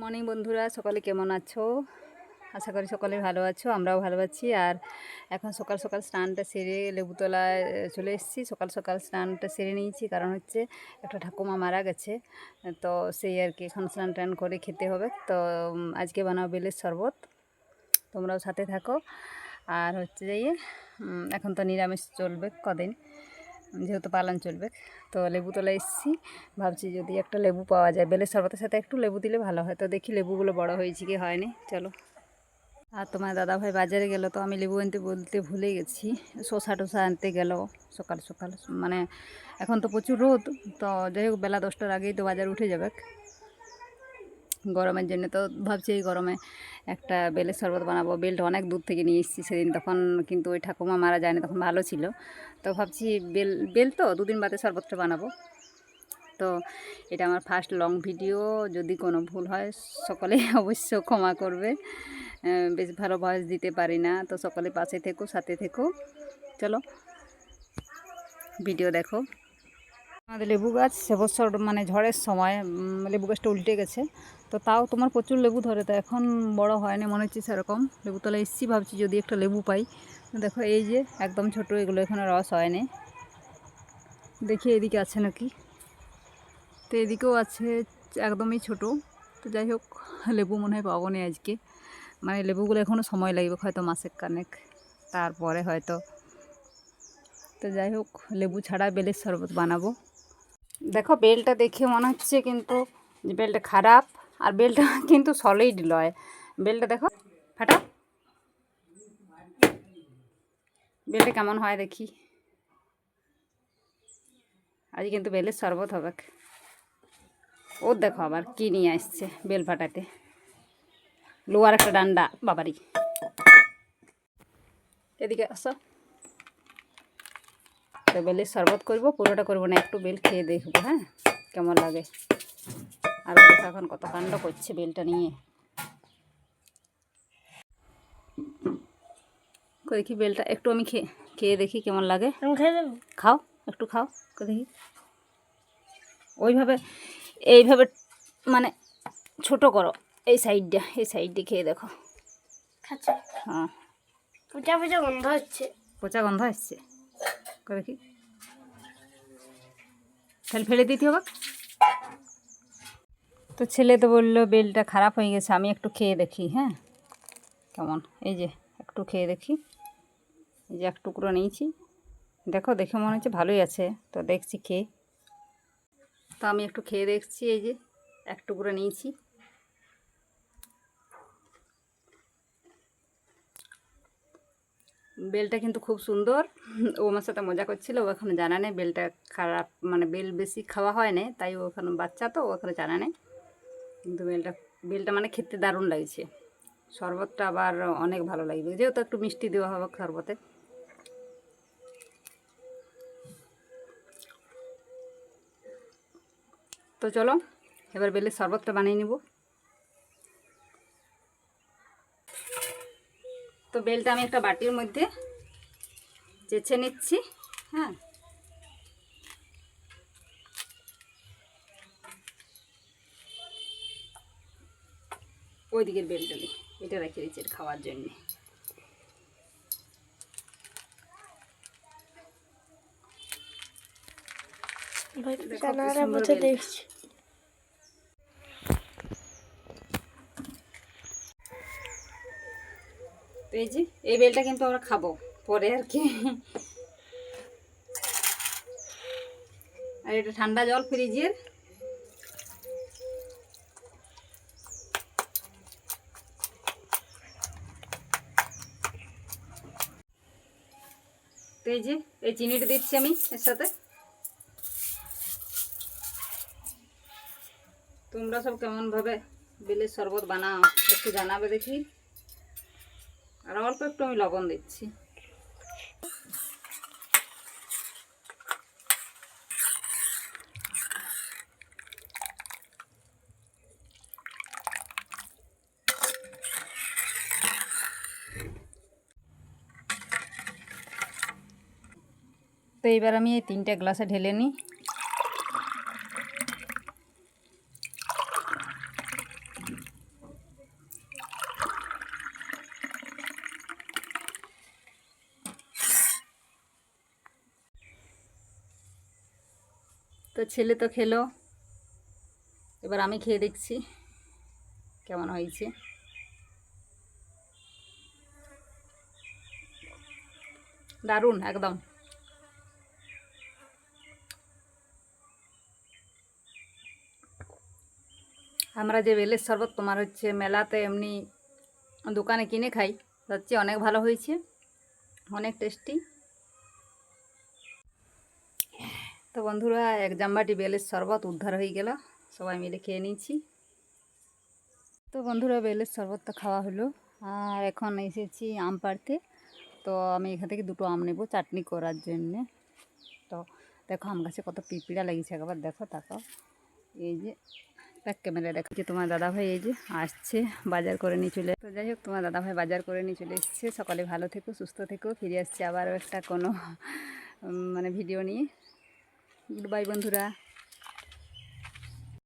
Morning বন্ধুরা, সকলে কেমন আছো? আশা করি সকলে ভালো আছো, আমরাও ভালো আছি। আর এখন সকাল সকাল স্নানটা সেরে লেবুতলায় চলে এসেছি। সকাল সকাল স্নানটা সেরে নিয়েছি, কারণ হচ্ছে একটা ঠাকুমা মারা গেছে, তো সেই আর কি এখন স্নান টান করে খেতে হবে। তো আজকে বানাবো বেলের শরবত, তোমরাও সাথে থাকো। আর হচ্ছে যাইয়ে এখন তো নিরামিষ চলবে কদিন, যেহেতু পালন চলবে। তো লেবু তোলা এসেছি, ভাবছি যদি একটা লেবু পাওয়া যায় বেলের শরবতের সাথে একটু লেবু দিলে ভালো হয়। তো দেখি লেবুগুলো বড় হয়েছে কি হয়নি, চলো। আর তোমার দাদাভাই বাজারে গেল, তো আমি লেবু আনতে বলতে ভুলে গেছি। শসা টসা আনতে গেল সকাল সকাল, মানে এখন তো প্রচুর রোদ। তো যাই হোক, বেলা 10টার আগেই তো বাজার উঠে যাবে গরমের জন্য। তো ভাবছি এই গরমে একটা বেলের শরবত বানাবো। বেলটা অনেক দূর থেকে নিয়ে এসেছি সেদিন, তখন কিন্তু ওই ঠাকুমা মারা যায়নি, তখন ভালো ছিল। তো ভাবছি বেল তো দুদিন বাদে শরবতটা বানাবো। তো এটা আমার ফার্স্ট লং ভিডিও, যদি কোনো ভুল হয় সকলে অবশ্য ক্ষমা করবে। বেশ ভালো ভয়েস দিতে পারি না, তো সকলে পাশে থেকো, সাথে থেকো। চলো ভিডিও দেখো। আমাদের লেবু গাছ এবছর মানে ঝড়ের সময় লেবু গাছটা উল্টে গেছে, তো তাও তোমার প্রচুর লেবু ধরে। তো এখন বড় হয়নি মনে হচ্ছে সেরকম। লেবু তলা এসছি, ভাবছি যদি একটা লেবু পাই। দেখো এই যে একদম ছোট, এগুলো এখানে রস হয়নি। দেখি এদিকে আছে নাকি, তো এদিকেও আছে, একদমই ছোট। তো যাই হোক, লেবু মনে হয় পাবো না আজকে, মানে লেবুগুলো এখনও সময় লাগবে, হয়তো মাসের কানেক তারপরে হয়তো। তো যাই হোক, লেবু ছাড়া বেলের শরবত বানাবো। দেখো বেলটা দেখে মনে হচ্ছে কিন্তু যে বেলটা খারাপ, আর বেলটা কিন্তু সলিড লয়। বেলটা দেখো ফাটা, বেলটা কেমন হয় দেখি। আজ কিন্তু বেলের শরবত হবে। ও দেখো আবার কি নিয়ে আসছে বেল ফাটাতে, লোহার একটা ডান্ডা, বাবারি। এদিকে আসো। তো বেলের শরবত করবো, পুরোটা করবো না, একটু বেল খেয়ে দেখবো হ্যাঁ কেমন লাগে। আর দেখো এখন কত কাণ্ড করছে বেলটা নিয়ে। দেখি বেলটা একটু আমি খেয়ে দেখি কেমন লাগে। খাও, একটু খাও দেখি। ওইভাবে এইভাবে মানে ছোট করো, এই সাইডটা খেয়ে দেখো। হ্যাঁ, পচা পচা গন্ধ হচ্ছে, পচা গন্ধ আসছে। দেখি, তাহলে ফেলে দিতে হবে। তো ছেলে তো বললো বেলটা খারাপ হয়ে গেছে, আমি একটু খেয়ে দেখি হ্যাঁ কেমন। এই যে একটু খেয়ে দেখি, এই যে এক টুকরো নিয়েছি, দেখো দেখে মনে হচ্ছে ভালোই আছে। তো দেখছি খেয়ে, তো আমি একটু খেয়ে দেখছি। এই যে এক টুকরো নিয়েছি, বেলটা কিন্তু খুব সুন্দর। ও আমার সাথে মজা করছিল, ও এখনো জানা নেই বেলটা খারাপ, মানে বেল বেশি খাওয়া হয় না, তাই ও ওখানে বাচ্চা, তো ও এখনো জানা নেই। কিন্তু বেলটা মানে খেতে দারুণ লাগছে। শরবতটা আবার অনেক ভালো লাগবে, যেহেতু একটু মিষ্টি দেওয়া হবে শরবতে। তো চলো এবার বেলের শরবতটা বানিয়ে নিব। তো বেলটা আমি একটা বাটির মধ্যে চেঁচে নিচ্ছি হ্যাঁ। ওই দিকের বেলটা নিই, এটা রেখে দিচ্ছি খাওয়ার জন্যে। তো এই যে এই বেলটা কিন্তু আমরা খাবো পরে আর কি। আর এটা ঠান্ডা জল ফ্রিজের। তো এই যে এই চিনিটা দিচ্ছি আমি এর সাথে। তোমরা সব কেমনভাবে বেলের শরবত বানাও একটু জানাবে দেখি। আর অল্প একটু আমি লবণ দিচ্ছি। তো এইবার আমি এই 3টে গ্লাসে ঢেলে নিই। ছেলে তো খেলো, এবার আমি খেয়ে দেখছি কেমন হয়েছে। দারুণ একদম। আমরা যে বেলের শরবত তোমার হচ্ছে মেলাতে এমনি দোকানে কিনে খাই, তার চেয়ে অনেক ভালো হয়েছে, অনেক টেস্টি। তো বন্ধুরা, এক জামবাটি বেলের শরবত উদ্ধার হয়ে গেল, সবাই মিলে খেয়ে নিয়েছি। তো বন্ধুরা, বেলের শরবতটা খাওয়া হলো, আর এখন এসেছি আম পাড়তে। তো আমি এখান থেকে দুটো আম নেব চাটনি করার জন্যে। তো দেখো আম গাছে কত পিঁপড়া লেগেছে, একবার দেখো তাকাও। এই যে ব্যাক ক্যামেরা দেখো যে তোমার দাদাভাই এই যে আসছে বাজার করে নিয়ে চলে। তো যাই হোক, তোমার দাদাভাই বাজার করে নিয়ে চলে এসছে। সকালে ভালো থেকো, সুস্থ থেকো, ফিরে আসছে আবারও একটা কোনো মানে ভিডিও নিয়ে। গুড বাই বন্ধুরা।